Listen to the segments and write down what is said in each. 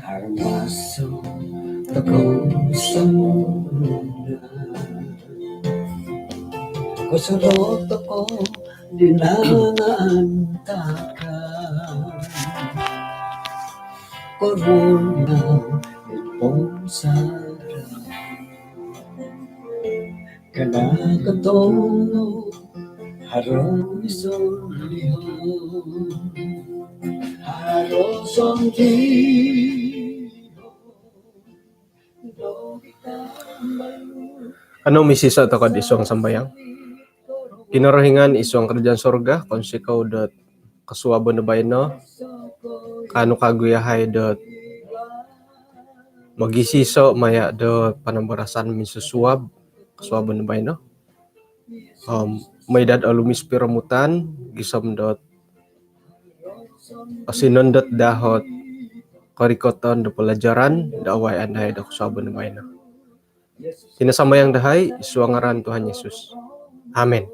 Harmasok ako sa muna. Kusurot ako, dinangantakan. Corona, itong sarap. Kanakatono, harong isolihon. Haros ang Ano misisa to kad isong sambayang? Kinarahingan isong kerjaan sorga konsikaw dot kasuwabo na bayno kano kaguyahay dot magisiso maya dot panambarasan misusuwab kasuwabo na bayno. May dad alumis piramutan gisam dot asinon dot dahot karikoton do pelajaran dawai anday do kasuwabo na bayno. Tinasamayang dahay isuangaran Tuhan Yesus. Amen.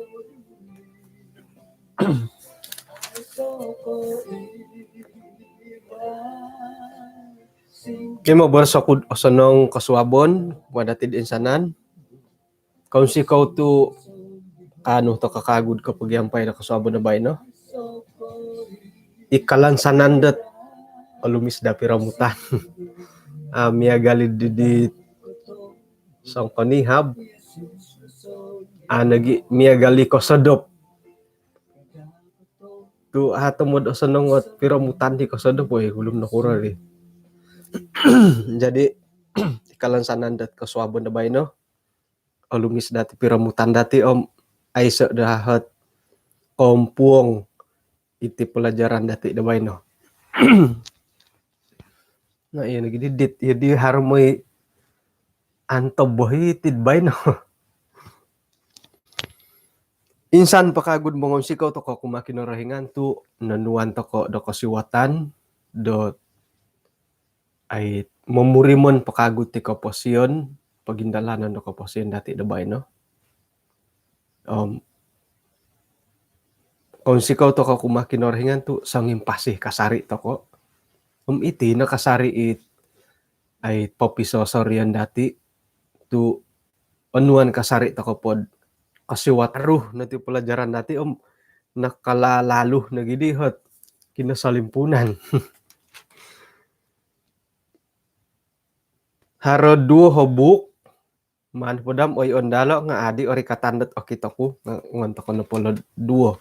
Kimo bersakud osanong kasuwabon wadatid insanan kaun sikaw tu kano to kakagud kapag yampay na kasuwabon na bayno ikalansanan dat alumis da piramutan miagalid di sang panihab nagi miagali ko sadop tu hatumod osanong piramutan di ko sadop hulum na kurar eh. Jadi kalansanan dat kasuwabon na bayno alumis dati piramutan dati ay sa dahat puong iti pelajaran dati da bayno. Na iya nagididit di harmoy antobohi tid bayno. Insan pakagud mongon sikaw to ko kumakinarahingan tu nanuan to ko do kasiwatan do ay memurimon pakagud ti kaposyon pagindalanan do kaposyon dati da bayno. Kung sikaw to ka kumakinarahingan tu sangim pasih kasari to ko. Iti nakasari it ay popisosorian dati tu anuan kasari to ko pod kasiwataruh na ti pelajaran dati nakalalaluh na gidihot kinasalimpunan. Haro duo hobuk man podam oy ondalo nga adi ori katandet okitoku ngonto ko na polo duo.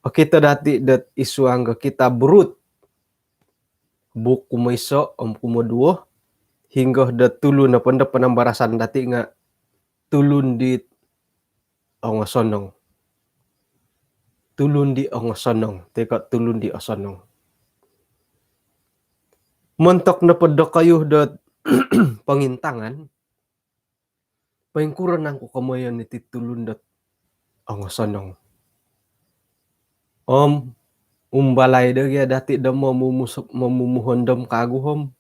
Okito dati dat isuang kita brut buk kumoiso kumoduo hingga dat tulu na ponda panambarasan dati nga tulun di ongosonong. Tulun di ongosonong. Teka tulun di osonong. Montok na podo kayo dat pangintangan paingkuran ang kukamoyan iti tulun dat ongosonong. Umbalay dagya dati da mamumuhondom kaguhom.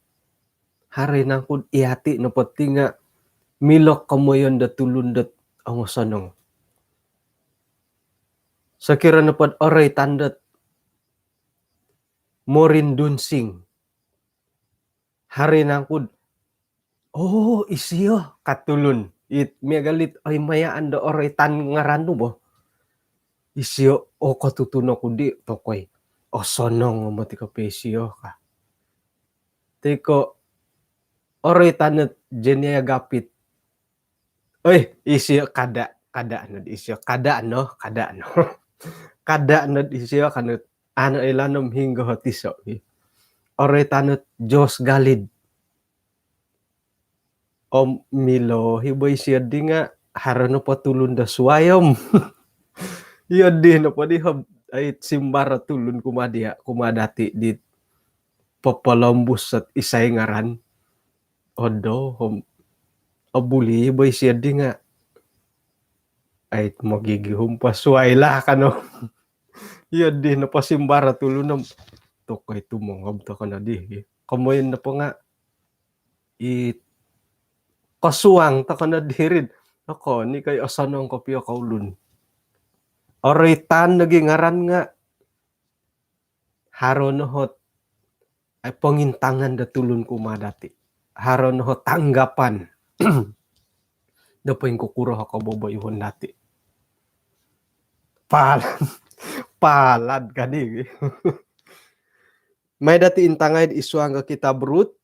Hari nangkud iati na pati nga milok kamoyan da tulun dat ongosonong. Sakira na pod oray tandat morin dunsing. Hari nangkud isiyo katulun. It miagalit ay mayaan da oray tan ngarano bo. Isiyo katutuno ko di tokoy. Sonong mati ka pesyo ka. Teko oray tanat jenya gapit. Isiyo kada no isiyo kada no. Kada no isiyo kanut ano ilanom hingga hotiso. Oray tanat Diyos galid. Milo hiboy siya di nga harano patulun da suwayom. Iya di na po di ay simbara tulun kumadati di papalambus at isay ngaran. Odo abuli hiboy siya di nga ay magigihum pa suwayla ka no. Iya di na po simbara tulun ng tokoy tumongab to ka na di. Kamoyin na po nga kasuwang ta ka na dirid. Ako, ni kayo asanong kopyo kaulun. Oray tan naging ngaran nga haro nohot ay pengintangan da tulun kumadati. Haron ho tanggapan. Da paing kukuro ho kaboboyhon dati. Palad kadi. May dati intangay isuang ka kita Ruth.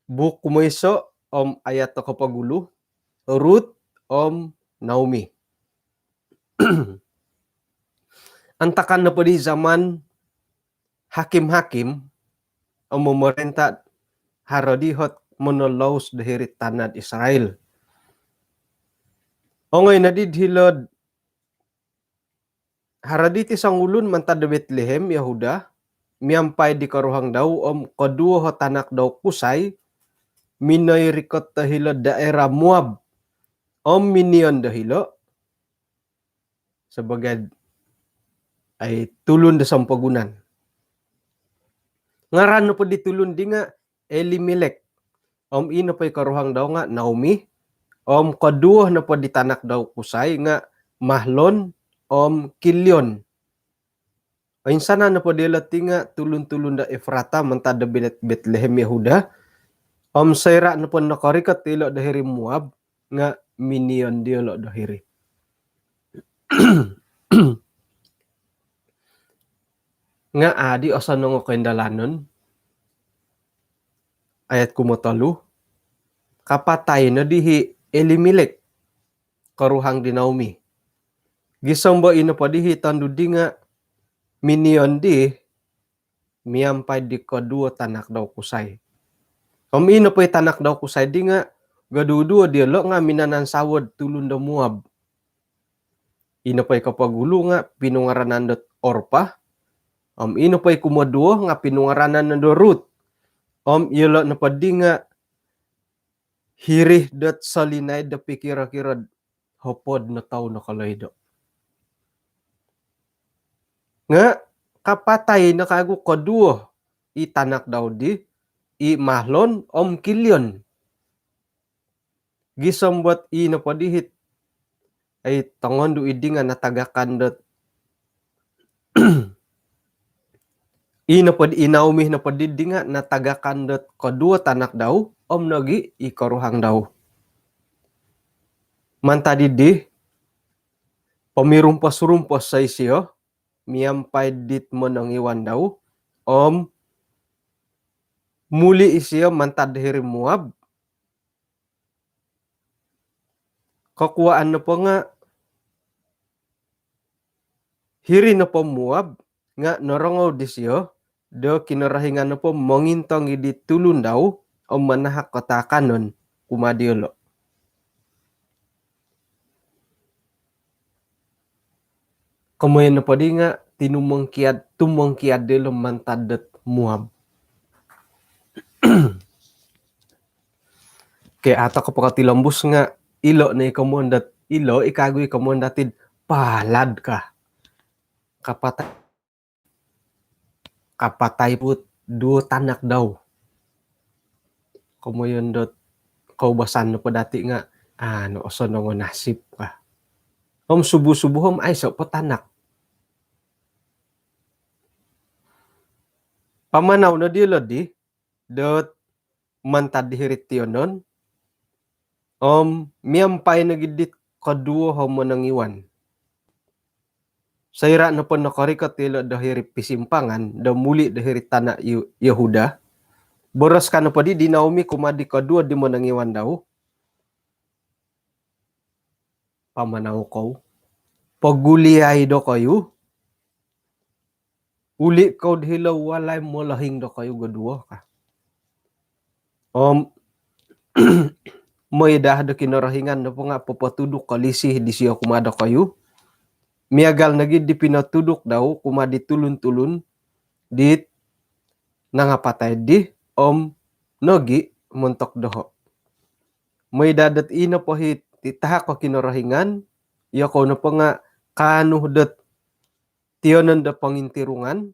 Buk kumoiso om ayat to kapagulu. Ruth om Naomi. Antakan na po di zaman hakim-hakim ang memerintah harodihot monolaus dahiri tanad Israel. Ongay nadidhilod haraditi sang ulun mantad Bethlehem, Yahuda, miyampay di karuhang daw om kedua ho tanak daw kusay, minoy rikot dahilo daerah Moab, om minion dahilo, sebagai ay tulun da sampagunan. Ngaran po di tulun di nga Elimelech, om ino pa'y karuhang daw nga Naomi, om kedua na po di tanak daw kusay nga Mahlon, om Kilion. Ayun sana na po dilati nga tulun-tulun da Efrata mantad da Bethlehem Yehuda. Om sayra na po nakarikat ilo dahiri Moab nga minion diolo dahiri. Nga adi osan nga kendalanon ayat kumutalu kapatay na dihi Elimelech karuhang di Naomi. Gisombo ino pa dihi tandu di nga minion di miyampay di kedua tanak daw kusay. Om ino pa tanak daw kusay di nga gaduduo diolo nga minanan sawod tulun da Moab. Ino pa kapagulo nga pinungaranan dot Orpa. Om ino pa kumaduo nga pinungaranan do Ruth. Om ilo na pa di nga hirih dot salinay da pikira-kira hopod na tao na kalaydo. Nga kapatay na kago kedua itanak daw di i Mahlon om Kilion. Gisambot ino pa dihit ay tangon do idi nga natagakan dot ino pa di Naomi na pa di nga natagakan dot kedua tanak daw om nagi ikaruhang daw. Mantadi di pamirumpas-rumpas sa isiyo miyampay dit mo nang iwan daw om muli isiyo mantad dahiri Moab. Kakuaan na po nga hiri na po Moab nga narangaw disiyo do kinarahingan na po mangintong idi tulun daw o manahak katakanon kumadiolo. Kamuyan na po di nga tumangkiad dilo mantadat Moab. Kaya ata ko pakatilambus nga ilo na ikamundat ilo ikagoy ikamundatid palad ka. Kapatay put duo tanak daw. Kamuyan dot kaubasan na po dati nga ano oso nga nasip ka. Om subu-subuhom ay so patanak. Pamanaw na dilo di dot mantad dihirit tiyonon. Om miyampay nagidit kadua homo nang iwan. Sayra na po nakarikat tilo dahiri pisimpangan da muli dahiri tanah Yehuda. Boros ka na po di Naomi kumadi kadua di mo nang iwan daw. Pamanaw ko. Paguliyay do kayo. Uli kau dihilaw walay molahing do kayo gadua ka. May dah do kinarahingan na po nga papatudok kalisi di siya kumada kayo. Miagal nagid di pinatudok daw kumadi tulun-tulun dit nangapatay di om nogi muntok doho. May dadat ina po hit titaha ko kinarahingan iya ko na po nga kanuhdot tiyonon da pangintirungan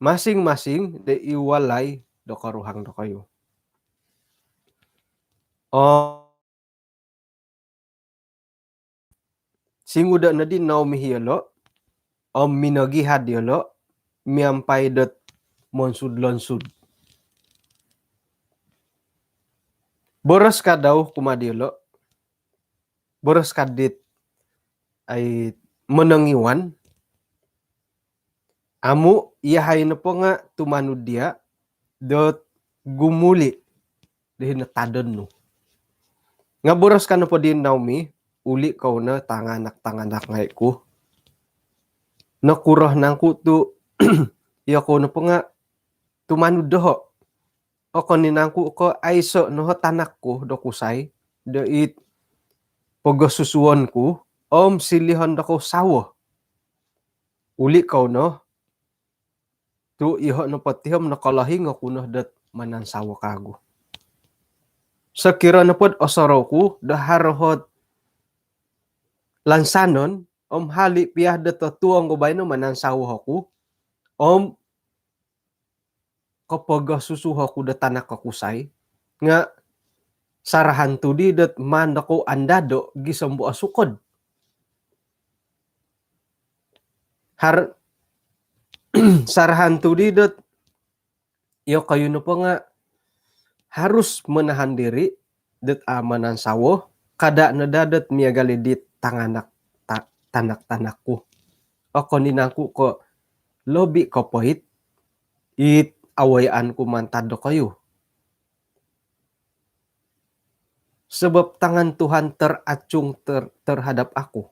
masing-masing de iwalay do karuhang do kayo. Singuda na din Naomi hiyalo om minagihad yolo miyampay dot monsud-lonsud. Boros ka daw kumadilo. Boros ka dit ay menengiwan. Amu iyahay na po nga tumanud dia dot gumuli dihin na taden no. Nga boros ka na po din Naomi, uli kau na tanganak ngay ko. Nakurah nang kutu iya ko na po nga tumanud doho. O kaninangku ko ay so no tanak ko do kusay do it pagasusuan ko silihon do ko sawo. Uli kau no tu iho no patihom na kalahi nga kuno dat manan sawo kago. Sekira na pod osoro ko daharohot lansanon hali piah dat tuang ko bay no manan sawo ko kapag susuho ko da tanak ko kusay nga sarahan tu di dat man ko andado gisambu asukod. Har sarahan tu di dat yo kayo no po nga harus menahan diri dat amanan sawo kada nadadat miagali dit tanganak tanak ko. O koninangku ko lobi ko pohit it awayaan ko mantado kayo. Sebab tangan Tuhan teracung terhadap aku.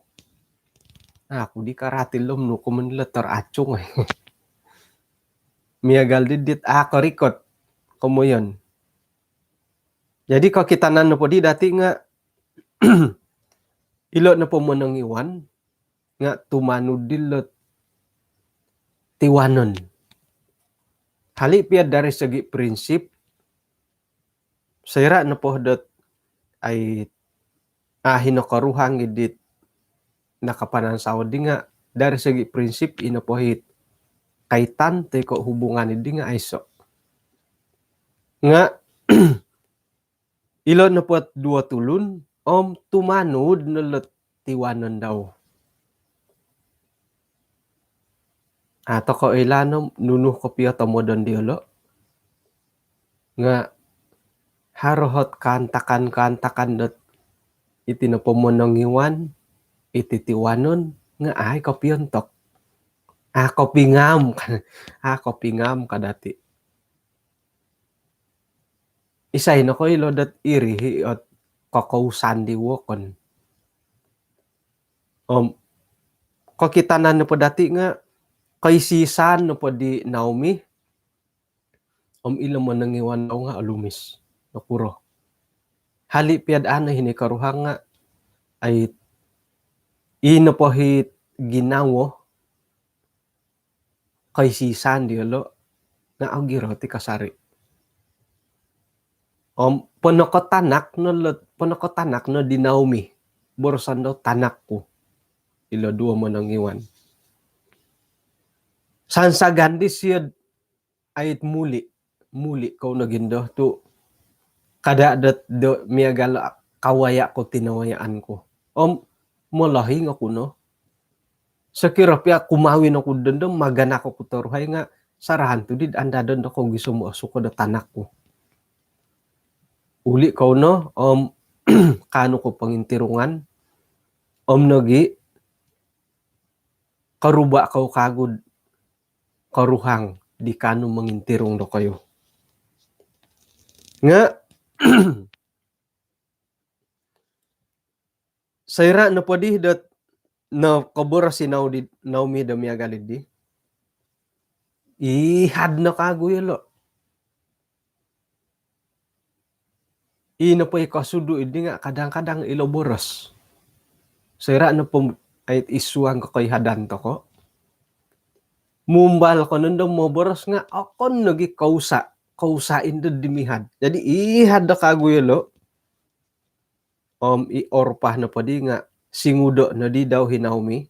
Aku di karatil lom no kumenla teracung. Miagal didit ako rikot. Kumuyon. Jadi kalau kita nano po di dati nga ilo na po menengiwan nga tumanu dilot tiwanon. Hali pia dari segi prinsip saya na po dot ay hinokaruhang idit nakapanan saudi nga dari segi prinsip inapohit kaitan te ko hubungan idi nga aiso nga ilo na po dua tulun tumanud nalot tiwanon daw. Ato ko ilano nunuh ko pia tomodon diolo nga harohot kantakan dot iti na pomonongiwan iti tiwanon nga ay kopiontok. Kopingam kadati. Isay na ko ilo dat iri at kakausan di wokon. Ko kita na po dati nga kaisisan no po di Naomi ilo mo nangiwan daw nga alumis nakuro. Hali piad ana hinikaruhang nga ay inopohit ginawo kaisisan di lo nga agiro ti kasari. Panakotanak no di Naomi borosan daw tanak ko ilo duwa mo nangiwan. Sansagandi siya ayit muli kau nagindo tu kada dat do miagal kawaya ko tinawayaan ko. Molahi nga kuno. Sekira pia kumawin ako dendam magana ko putoruhay nga sarahan tu di anda dendo ko gisumo asuko da tanak ko. Uli kau no kano ko pangintirungan nogi karuba kau kagud karuhang di kanu mengintirung do kayo. Nga sayra na po di dat na kabura si Naomi da miagalid di. Ihad na kago yelo. Ina po ikasudo idi nga kadang-kadang ilo boros. Sayra na po ay isuang ko kay hadan to ko. Mumbal ko nundong mo boros nga akon nagi kausain do dimihad. Jadi ihad na kago yelo. Iorpah na po di nga singudo na di daw Naomi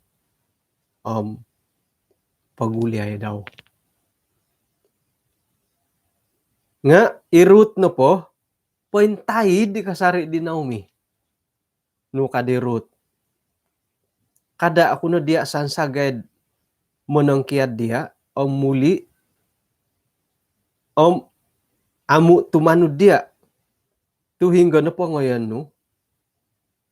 paguliay daw. Nga irut na po pointay di kasari di Naomi. No kadirut. Kada ako no dia sansagad monangkiad dia muli Om amu tumanu dia tu hingga na po ngayon no,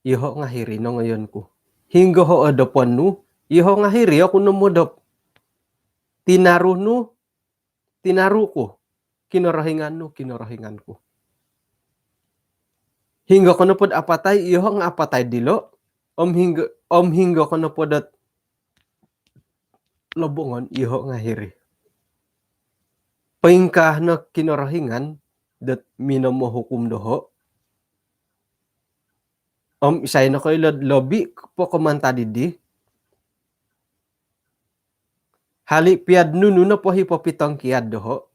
iho ngahiri no ngayon ko. Hingga ho adapan no, iho ngahiri ako no modop. Tinaru no, tinaru ko. Kinorahingan ko. Hingga ko na pod apatay, iho nga apatay dilo. Om hingga ko na pod at lobongon, iho ngahiri. Paingkah na kinorahingan, dat minamo hukum doho. Isay na ko lobi po komanta didi. Hali piad nunu na po hipopitong kiad doho.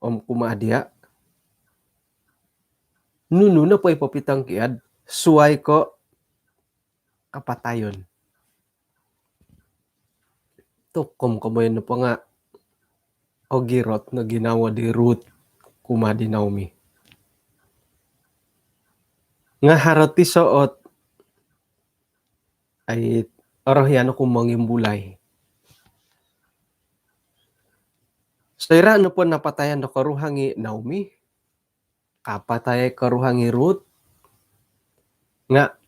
Kumadia. Nunu na po hipopitong kiad. Suway ko kapatayon. Tukom kamoy na po nga ogirot na ginawa di Ruth kumadi Naomi. Nga harati soot ay orohyan ako mangimbulay. Saira no po napatayan na karuhangi Naomi. Kapatay karuhangi Ruth. Nga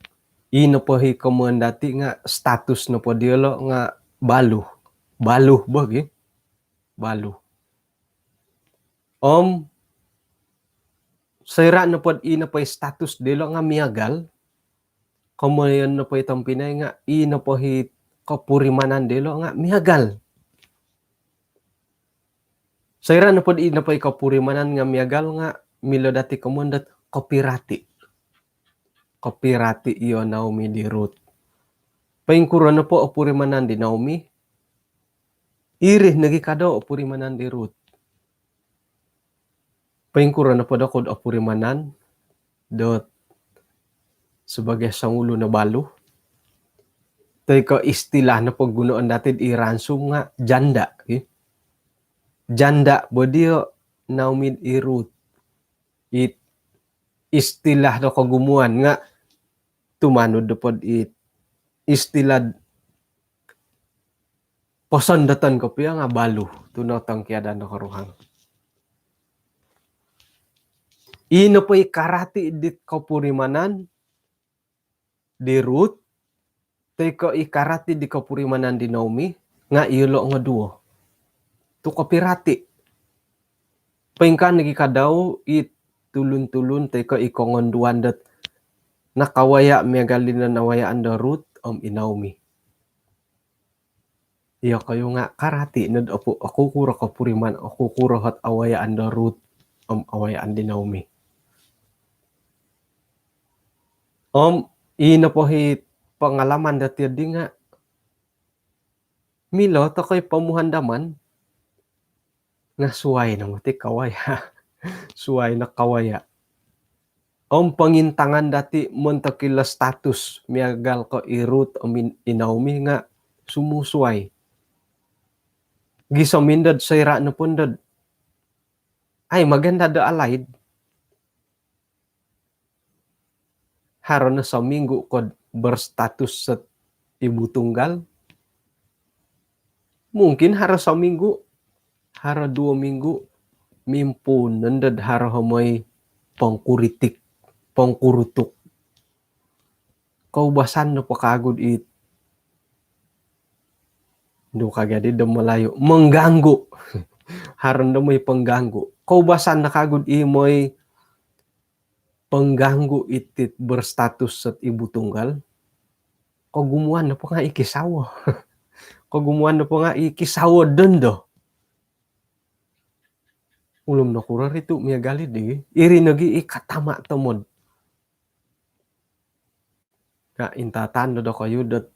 ino po hi komandati nga status no po diolo nga balu. Balu bagi. Balu. Saira no po ino po status diolo nga miagal. Kamoyan no po itong pinay nga ino po hi kapurimanan dilo nga miagal. Saira no po ino po kapurimanan nga miagal nga milo dati komandat kopirati. Kopirati iyo Naomi di Ruth. Paingkuro na po opurimanan di Naomi. Irih nagikado opurimanan di Ruth. Paingkuro na po dakod opurimanan dot sebagai sangulo na balu. Tay ko istilah na paggunoan natin iransum nga janda. Okay? Janda bodio Naomi i Ruth. It istilah na kagumuan nga tumanod pod it istilah posondatan ko piya nga balu tunotang kiadan na karuhang. Ino po ikarati dit kapurimanan di Ruth. Teko ikarati di kapurimanan di Naomi nga ilo nga duo. Tu kapirati. Paingkan nagikadaw it tulun-tulun teko ikongonduan dat nakawaya miagalin na nawayaan da Ruth Naomi. Iya kayo nga karati nad ako kuro kapuriman ako kuro hat awayaan da Ruth awayaan di Naomi. Ino po hit pangalaman dati di nga milo to ko'y pamuhandaman nga suway na mati kawaya. Suway na kawaya. Pangintangan dati montakila status miagal ko i Ruth Naomi nga sumusuway. Gisamindad sayra na pundad. Ay maganda da alaid. Haron na sa minggu ko berstatus sa ibu tunggal. Mungkin haro sa minggu, haro 2 minggu, mimpo nandad haro hamoy pangkuritik, pangkurutuk. Kaubasan na pakagod it. Do kagadi da malayo. Mengganggu. Haron na may pangganggu. Kaubasan na kagod moy pangganggu itit berstatus sa ibu tunggal. Kagumuan na po nga ikisawa. Kagumuan na po nga ikisawa dondo. Ulom na kurar ito miyagalid iri nagi ikatama tamod. Nga intatan na kayo dat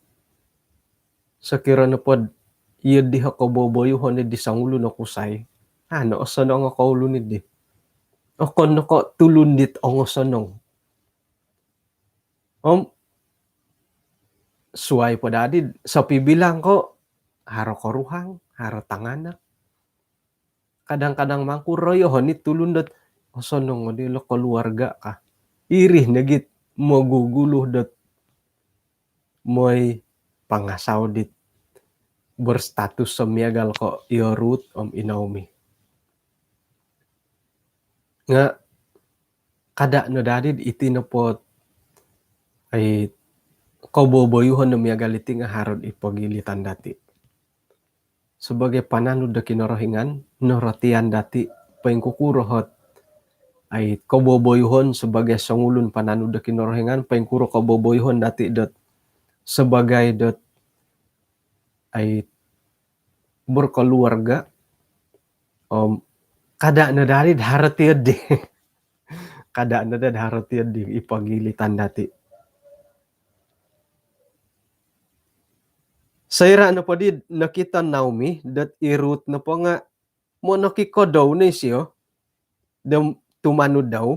sakira na pod iya di hakaboboyo honi di sangulo na kusay. Ano asa na nga kaulo ni di. Akon na ko tulundit ang sanong. Suway po dadi sa pibilang ko haro koruhang, haro tangana. Kadang-kadang mangkuroyo honit tulundot osonong di lo keluarga ka. Irih nagit maguguluh dat moy pangasaw dit berstatus semiagal ko iyo Ruth Naomi. nga kada no dadid iti na po ay kaboboyuhon no miyagaliti nga harod ipagilitan dati. Sebagai pananud da kinorohingan, noratian dati pengkukurohot ay kaboboyuhon sebagai sangulun pananud da kinorohingan, pengkuro kaboboyuhon dati dot sebagai dot ay berkeluarga kada na dalid haratiad di kada na dad haratiad di ipagilitan dati. Sayra na po di nakita Naomi dat irut na po nga mo nakikodaw na siyo dam tumanud daw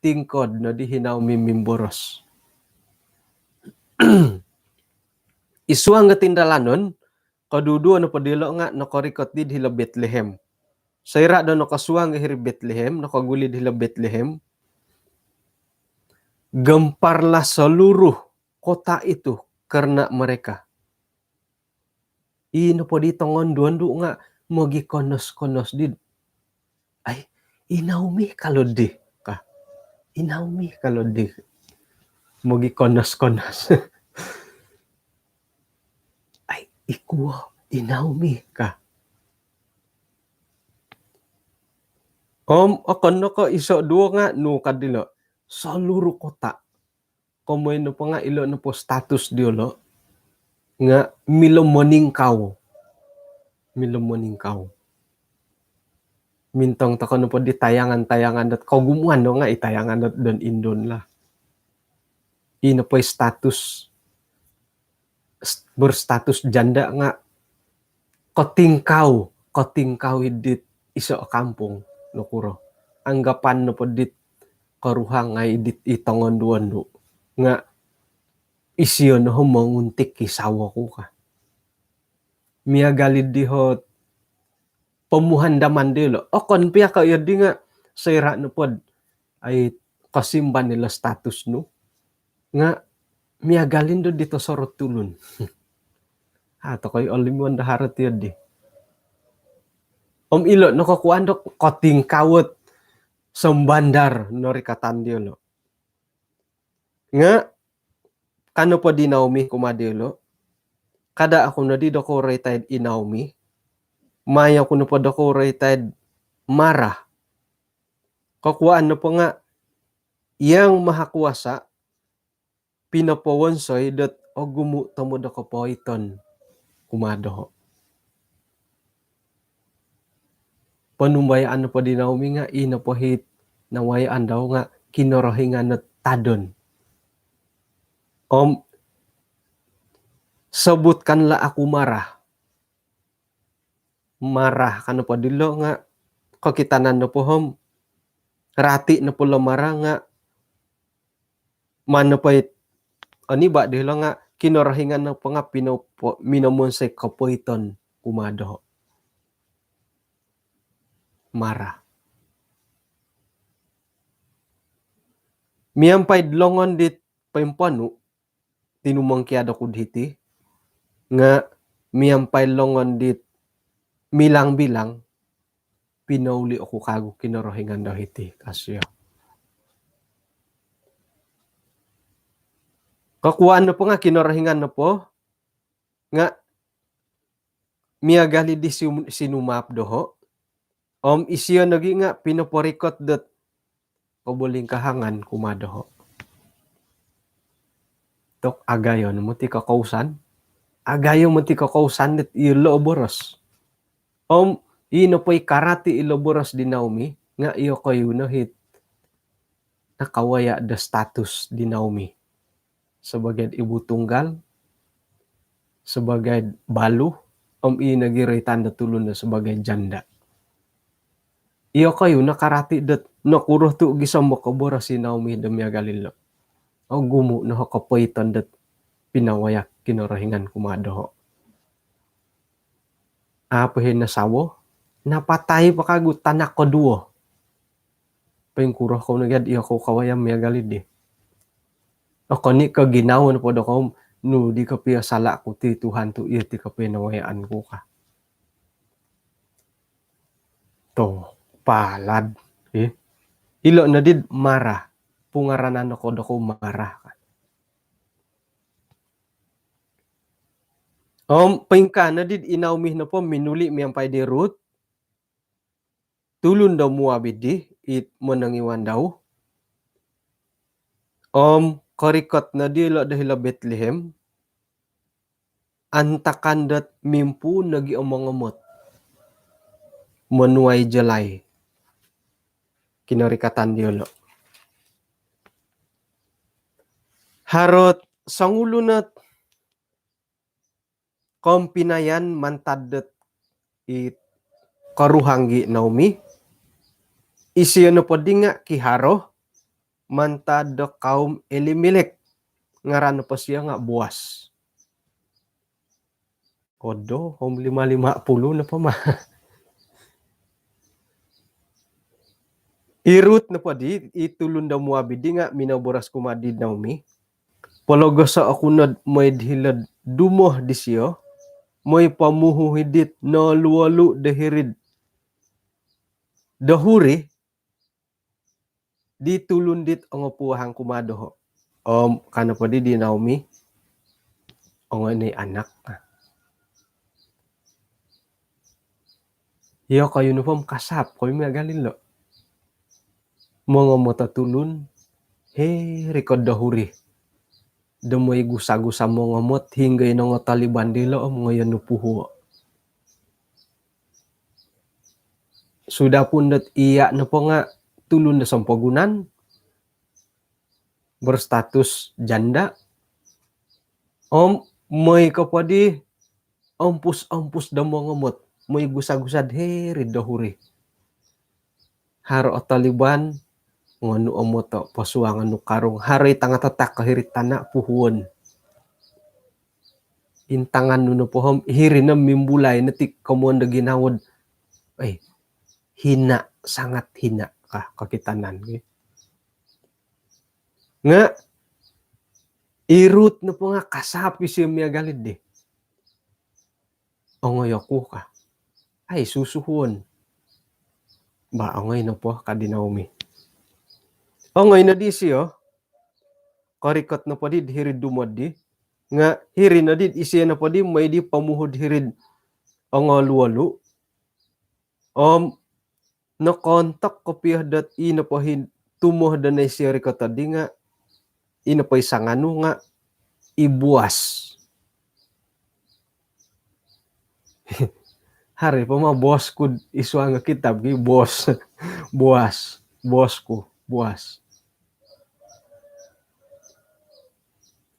tingkod na di Naomi mimboros. Isuang nga tindalanon kadudu na padilo nga nakarikot di hila Bethlehem. Sayra daw nakasuang hiri Bethlehem, nakagulid hila Bethlehem. Gemparlah seluruh kota itu karena mereka. Ino po dito ngonduan nga mogi konos-konos di. Ay, Naomi kalodi ka. Naomi kalodi. Mogi konos-konos. Ay, ikuwa, Naomi ka. Akan naka iso dua nga no kadilo seluruh kota. Komoy no pa nga ilo no po status diolo nga milomoningkaw. Mintong tako no po di tayangan dat kagumuan no nga itayangan dat don indon la. Ino po status berstatus janda nga kotingkaw dit iso kampung no kuro. Anggapan no po dit karuhang nga dit itongon duan do nga isyo no manguntik kisawa ko ka. Miyagalid dihot pamuhandaman dilo. Kon piya ka yadi nga sayra no pod ay kasimban nila status no. Nga miyagalin do dito sorot tulun. Hato koy olimuan da harat yadi. Ilo no kakuan do koting kawet sembandar no rikatan dilo. Nga kano po di Naomi kumadilo. Kada ako na di dako rated Naomi. Maya ko na po dako rated Mara. Kakuan na po nga yang mahakuasa pinapawonsoy dat ogumu tamo dako po iton kumado. Panumbayaan na po di Naomi nga ina po hit nawayaan daw nga kinorohingan na tadon. Sebutkanlah aku marah kano pa dilo nga kakitanan na po rati na po marah nga mana pa ani ba dilo nga kinorahingan na po nga minamon sa kapoiton kumado. Marah. Miyampay longon dit paimpanu tinumang kiado ko diti nga miyampay longon dit milang-bilang pinauli ako kago kinorohingan daw iti kasyo. Kakuan na po nga kinorohingan na po nga miyagali di sinumap doho. Isyo nagi nga pinaporikot dat kabuling kahangan kumadoho. Tok agayon mo ti kakausan. Agayon mo ti kakausan dit ilo boros. Ino po'y karati ilo boros di Naomi nga iyo kayo no hit nakawaya the status di Naomi. Sebagai ibu tunggal, sebagai balu, inagiritan na tulun na sebagai janda. Iyo kayo nakarati dat nakuruh tu gisam makabora si Naomi demya galilo. Gumu no kapoitan dat pinawayak kinorahingan kumado. Apahin na sawo, napatay pa kagut tanak ko duo. Pengkuroh ko nagyad iyo ko kawayam miya galid di. Ako ni ka ginawa na po do ko no di ka piya sala ko ti Tuhan tu iya ti ka pinawayaan ko ka. To palad Ilo na did marah. Pungaranan ako dako marah ka. Pingka na did inaumih na po minuli miyang pay di Ruth. Tulun daw muabid di it menangiwan daw. Karikot na di ilo dahil Bethlehem. Antakandat mimpu nagi omongamot. Menuai jelay. Kinarikatan di ulo. Harot sangulunat kompinayan mantadet it karuhanggi Naomi. Isiyo na po di nga kiharo mantado kaum Elimelek. Ngaran po siya nga buwas. Kodo, 550 na pa ma. Irut na po di, itulun daw muabi di nga minaboras kumadid Naomi. Palogo sa akunad may dhilad dumoh di siyo, may pamuhuhidit na luwalu dahirid. Dahuri, di tulun dit ang upuhang kumadoho. Kano po di Naomi? Ang ni anak. Iyo kayo na po kasap, kayo may galin lo. Mga matatulun, rekod dahuri. Damoy gusa-gusa mo ngamot hingga inong Taliban dilo ngayon nupuho. Sudah pun dat iya na po nga tulun na sampagunan. Berstatus janda. May kapadi ampus damo ngamot. May gusa-gusad rid dahuri. Haro Taliban nganu omoto pasuangan nu karong haray tanga-tatak kahirit tana puhuon. Intangan nu pohom hiri na mimbulay netik kamuan da ginawod. Hina, sangat hina ka kakitanan. Nga irut na po nga kasapi siya miya galid di. Ongoyoko ka. Susuhuon. Ba ongoy na po ka di Naomi. Ongoy na di siyo, karikot na po di, hirid dumod di, nga hirin na di, isiya na po di, may di pamuhod hirid ang luwalu. Nakontak ko piyadat ina po tumuh da na siya rikota di nga, ina po isang ano nga, ibuwas. Hari po mga boss ko, iswa nga kitab, boss, buwas, boss ko, buwas.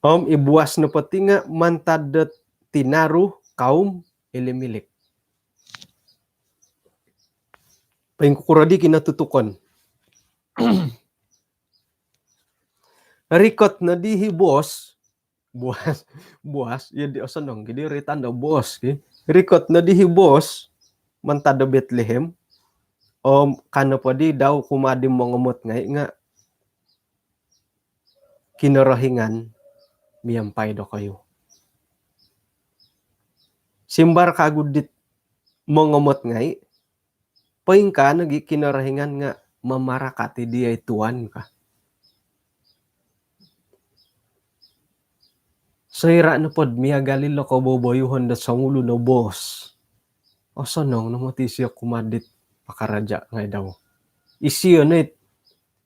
Ibuwas na pati nga mantadat tinaru kaum Elimelek. Pangkukuradi kinatutukon. Rikot na dihi buwas, yan di osanong, gidi ritanda buwas. Rikot na dihi buwas, mantada Bethlehem, kano pa di daw kumadim mga umot nga kinarahingan, miyampay do kayo. Simbar kagudit mongomot ngay, paing ka nagi kinarahingan nga mamarakati di ay tuwan ka. Sayra na pod miya galilo ko boboyuhon da sangulo no boss. O sanong namati siya kumadit pakaraja ngay daw. Isiyo na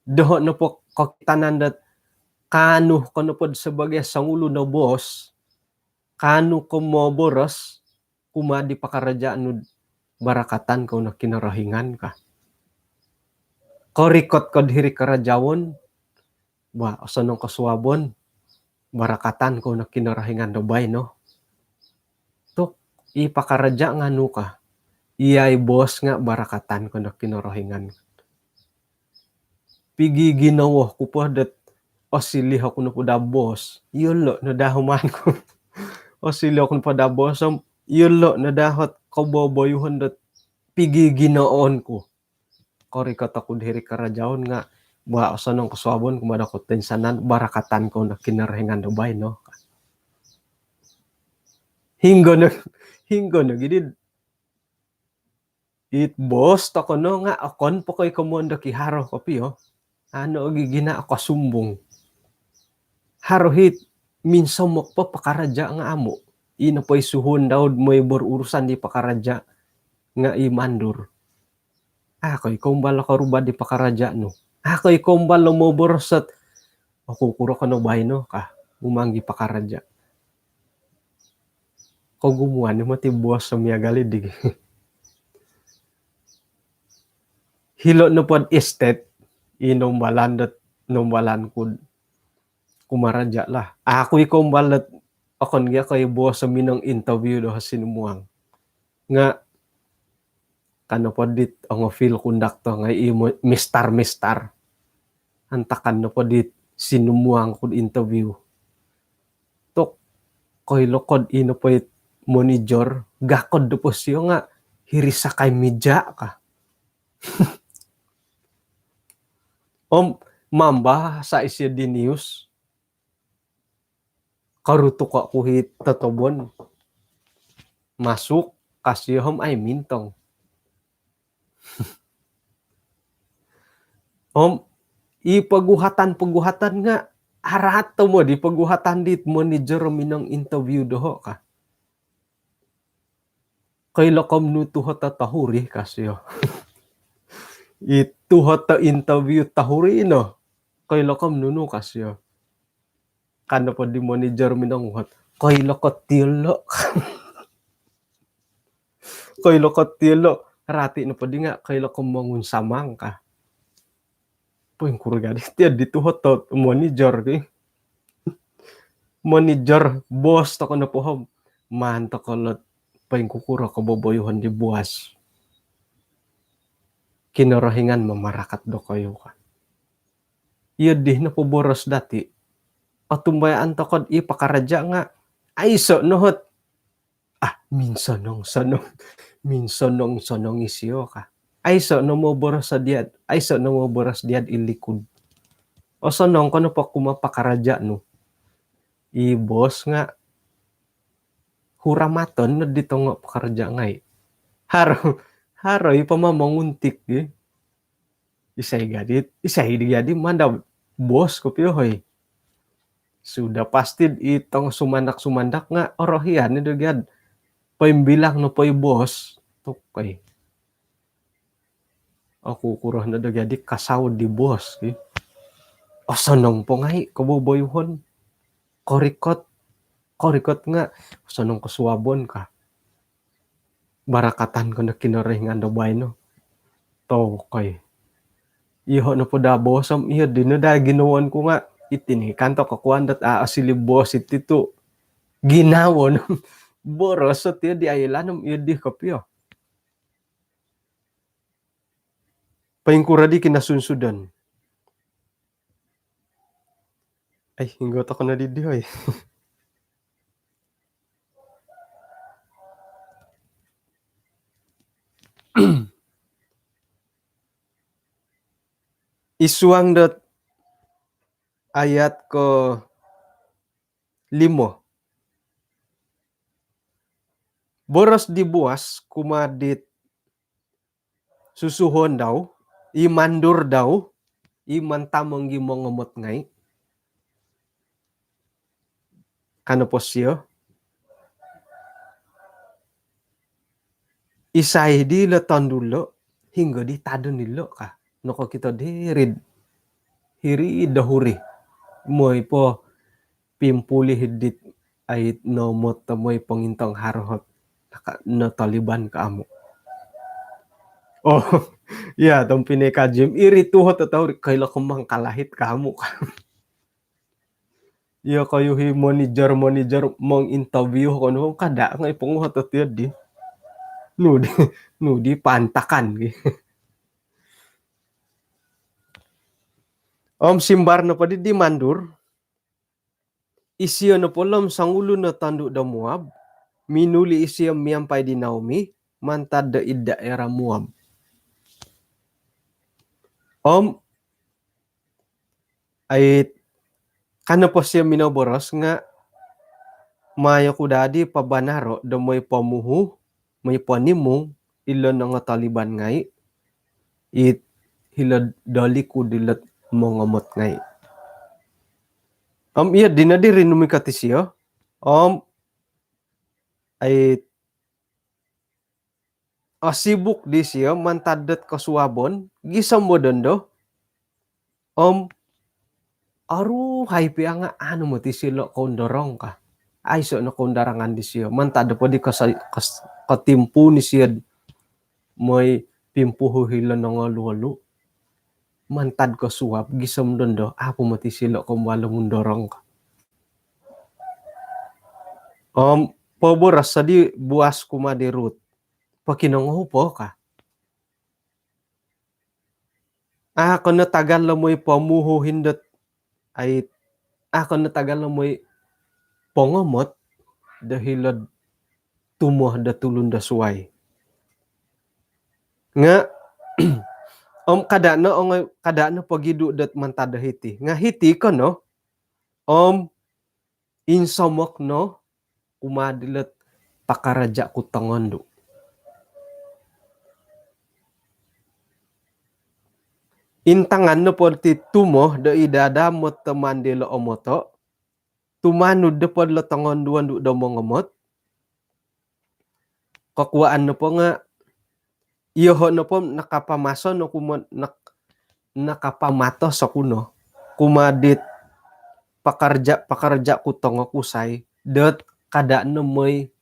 doho na po kakitanan dat kanu ko na pod sebagai sangulo no boss, kanu ko mo boros, kumadi pakarajaan no barakatan ko na kinarahingan ka. Korikot ko diri karajawon, ba, osanong kasuwabon, barakatan ko na kinarahingan no bay, no? Tok, ipakaraja nga no ka, iyay boss nga barakatan ko na kinarahingan. Pigi ginawa ko po dat osili ako na po da boss, yulo na dahuman ko. Osili ako na po da boss, yulo na dahot ko boboyuhon dat pigi ginaon ko. Korikot ako diri karajawon nga, ba osanong kaswabon kumada ko tensanan, barakatan ko na kinarahingan do bay, no? Hinggo na gidid. It boss to kono nga akon po koy komondo ki haro ko piyo. Ano gigina ako sumbong. Haro hit minsan mo pa pakaraja nga amo. Ino po'y suhon daw mo'y urusan di pakaraja nga imandur. Ako'y kumbal ako rubad di pakaraja no. Ako'y kumbal no mo borosat. Ako kuro ka no bay no ka. Umanggi pakaraja. Ko gumuan ni mo ti buwas sa miya galidig. Hilo no pod estet. Inom balan kud kumaraja lah. Ako'y kumbalat akon nga kay buwas sa minang interview do sinumuang. Nga kano po dit ang feel conductor nga imo mistar antakan no po dit sinumuang kud interview tok koy lokod ino po it monitor gakod do po siyo nga hirisa kay media ka mamba sa isya di news karuto ka kuhit tatobon masuk kasi ay mintong ipaguhatan nga harato mo di paguhatan dit manager minang interview doho ka. Kay lakom no tuhot tahuri kasyo. Ituhot ta interview tahuri no. Kay lakom nuno kasyo. Kano po di manager minang uhat. Kay lakot tilo. Kay lakot tilo. Rati na po di nga kay lakom mangun samang ka. Poing kurgadi tiad dituhot to manager ki. Manager boss to kono po man to kolot paing kukura ko boboyuhan di buwas. Kinarahingan mamarakat do kayo ka. Iya di na po boros dati. Patumbayaan to kod ipakaraja nga. Ay so nohot. Minsan nong sanong isyo ka. Ay so no mo boros sa diad. Ay so no mo boros diad ilikod. O sanong kono pa kumapakaraja no. Boss nga huramaton na dito nga pakarja ngay. Haroy pamamanguntik eh. Isay di mandaw boss ko piyo hoy. Sudah pasti itong sumandak nga orohian ni dugad. Paimbilang no poy boss tukay. Ako kurah na dugad di kasaw di boss eh. O sanong po ngay kaboboyhon. Korikot nga sanong kasuwabon ka. Barakatan ko na kinaringan do bay no. To kay. Iho na po da bosam iho din na da ginawan ko nga itinikan to kakuan dat aasili boss ito ginawon boros so tiyo di aylanam iyo di kapyo. Paingkura di kinasunsudan. Ay, hinggot ako na di hoy. Isuang dot ayat ko 5. Boros di buwas kumadit susuhon daw, imandur daw, imantamong gimongomot ngay. Kano po siyo? Isay di leton dulo, hingga di tado nilo ka. Noko kita dirid. Hiri dahuri. Moy po pimpuli hidit ay nomot moy pangintang harhot na Taliban ka amo. Oh, yeah, tong pineka Jim irituhot ataw kayla kumang kalahit ka amo ka. Iya kayo hi manager mong interview ko no kada nga ipunguhat at di. Nudi pantakan. Simbar na pa di mandur. Isiyo na po lam sangulo na tando da Moab. Minuli isiyo miyampay di Naomi. Mantad da idda era Moab. Ay kano po siya minaboros nga mayo ko dadi pabanaro da may pamuhu, may panimong, ilon nga Taliban ngai it hila dali ku dilat mongamot ngai iya dinadi rinumikati siya ay sibuk di siya mantadat kasuabon gisam mo dondo aru haipi nga ano mo ti silo kondorong ka ay so na kondarangan di siya mantada po di katimpu ni siya may pimpuho hila nga luwalu mantad ko suwap gisam dondo apo mo ti silo kumwala mundorong ka paboras sadi buas kumadirut pakinango po ka ako na tagal la mo'y pamuho hindot ay ako na tagal la mo'y pangomot dahil tumuh da tulun da suway nga kada pagidu dat mantada hiti nga hiti ko no insamok no kumadilat pakaraja ku tangondo intangan no po ti tumo da idada mo tamandilo omoto tumanud da po la tangonduan do da mongamot kakuaan no po nga iyoho no po nakapamaso no nakapamato sa kuno kumadit pakarja ku tongo kusay dat kada no mo'y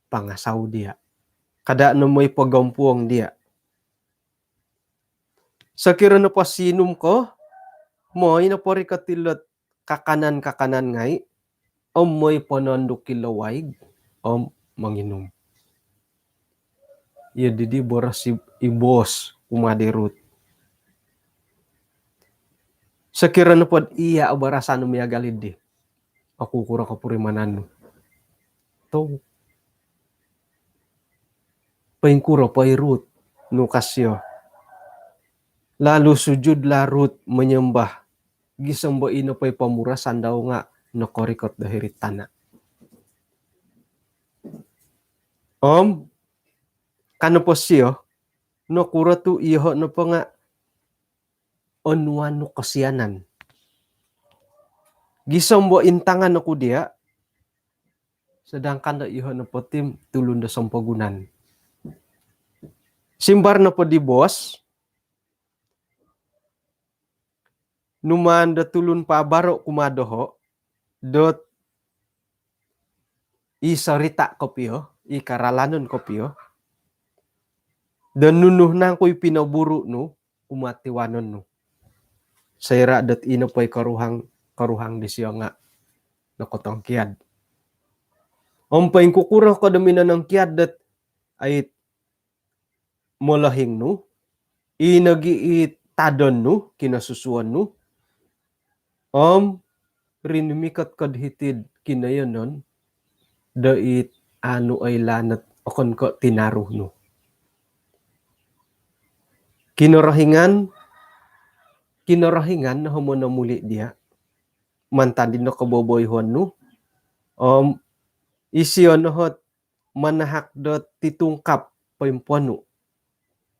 pangasaw dia kada no mo'y pagampuang dia sakira no po sinum ko mo'y na po rikatilot kakanan ngai mo'y panandok kilaway manginom iya didi boras ibos kumadirut sakira no po iya abarasan no miyagalid di aku kura kapurimanan to paingkura pairut nukasyo lalu sujud larut menyembah gisamba ino pa'y pamurasan daw nga nakorikot dahiri tanah kano po siyo no kura tu iho no po nga onwano kasiyanan gisamba intangan no ku dia sedangkan da iho no po tim tulun da sampagunan simbar no po di bos numan da tulun pa baro kumadoho dot isarita kopyo ikaralanon kopyo dan nunuh nang ko'y pinaburo no umatiwanon no sayra dat ino pa'y karuhang di siya nga nakotong kiad paing kukurang kadamina ng kiad dat ay molahing no inagi tadon no kinasusuan no rinimikat kadhitid kinayonon dait ano ay lanat okon ko tinaruh no kinarahingan na homo na muli dia mantandin no kaboboyhon no isyon no hot manahak dot titungkap paimpuano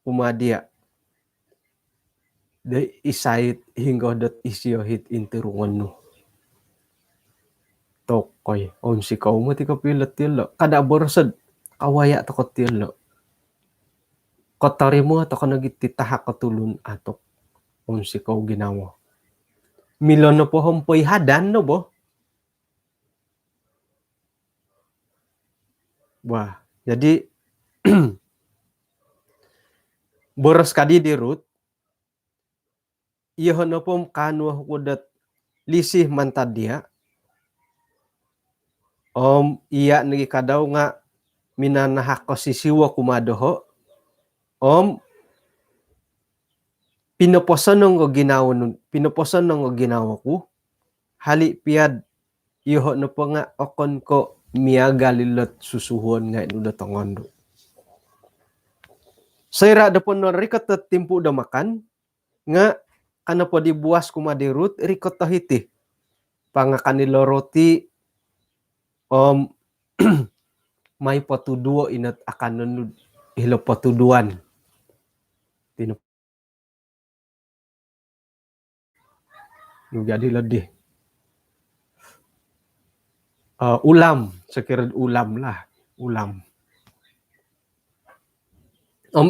kumadia de isait hingga dot isyo hit interungan no tokoy si kau mo ti kapilat tilo kada borsad kawaya to tilo kotari mo to nagititahak katulun atok si kau ginawa milon no po hompoy hadan no bo wah jadi boros kadi dirut iya no po kanwa kudat lisih mantad dia iya nagi kadaw nga minanahak ko si siwa kumadoho pinoposan ng ginawa ko hali piad iho no po nga okon ko miyagalilot susuhon nga ino datangondo sayra da po no rikot at timpu da makan nga kana po di buwas kumadirut rikot tahiti pangakanilo roti may patuduo inat akan hilo patuduan. Jadi lebih ulam, sekiranya ulam lah, ulam.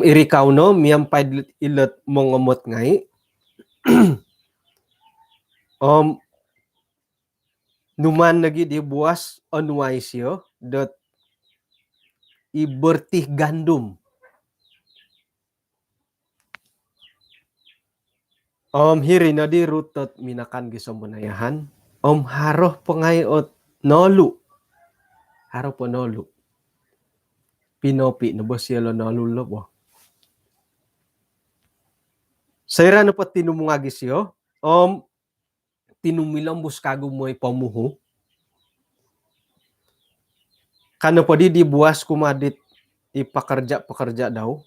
Iri kauno miampai ilet mongemot ngai. Numan lagi di buas onuaisio dot ibertih gandum. Hiri na di rutot minakan gisomunayahan. Haroh pengayot nolu. Haroh po nolu. Pinopi na bosyelo nolu lobo. Sayra na po tinumungagis yo. Tinumilang buskago mo'y pamuho. Kano po di buas kumadit ipakerja-pekerja daw.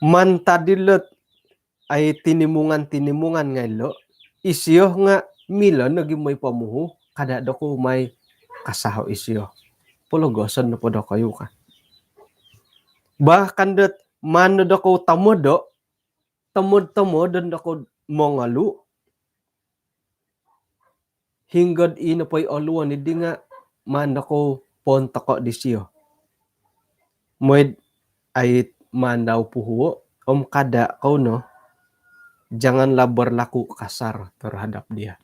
Mantadilet ay tinimungan ngayon. Isyo nga mila nagi may pamuho. Kada do ko may kasaho isyo. Pulugosan na po do kayo ka. Bahkan dat mano do ko tamodo. Tamod-tamod do ko mongalu. Hinggad ina po'y oluan. Hindi nga mano ko ponta ko disyo. Mo'y ay mandaw puho. Kada ko no. Janganlah berlaku kasar terhadap dia.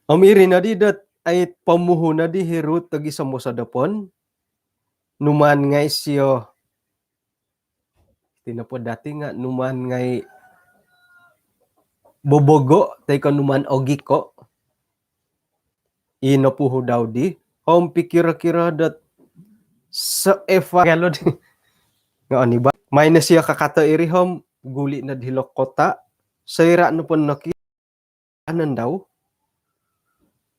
Iri na di dat ay pamuho na di hirut tagi sa mosadapon. Numan ngay siyo. Tinapod dati nga numan ngay bobogo. Tayo numan ogiko. Inapuho daw di. Pikira-kira dat sa efagalo di. Nga ni ba? May na siya kakata iri guli na dhilok kota. Sayra na po anan daw.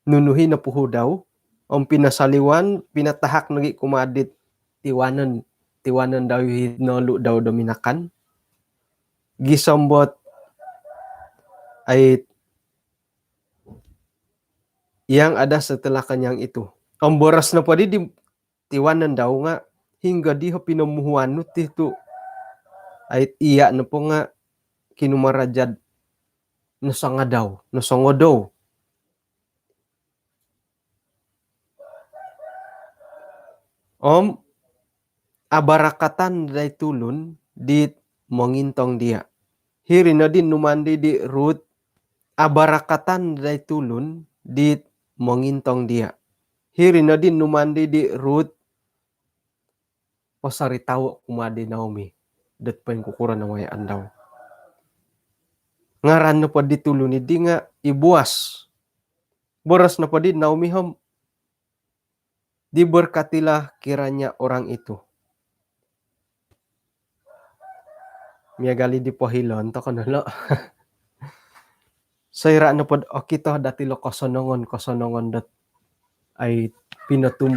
Nunuhi na puho daw. Pinasaliwan, pinatahak nagi kumadit. Tiwanan daw hinolu daw dominakan. Gisambot ay yang ada setelah kanyang itu. Boras na po di tiwanan daw nga hingga di pinamuhuan itu ay iya na po nga kinumarajad nasanga daw, nasongo daw. Abarakatan day tulun di mongintong dia. Hiri na din numandi di root. Abarakatan day tulun di mongintong dia. Hiri na din numandi di root. Pasaritaw kumadi Naomi. Dat pa yung kukuran na may andaw. Ngaran na pa di tulun di nga ibuas. Boras na pa di Naomi diberkatilah kiranya orang itu. Miyagali di pohilon to kanalo. Sayra na pod kita dati lo kosonongon dat ay pinatum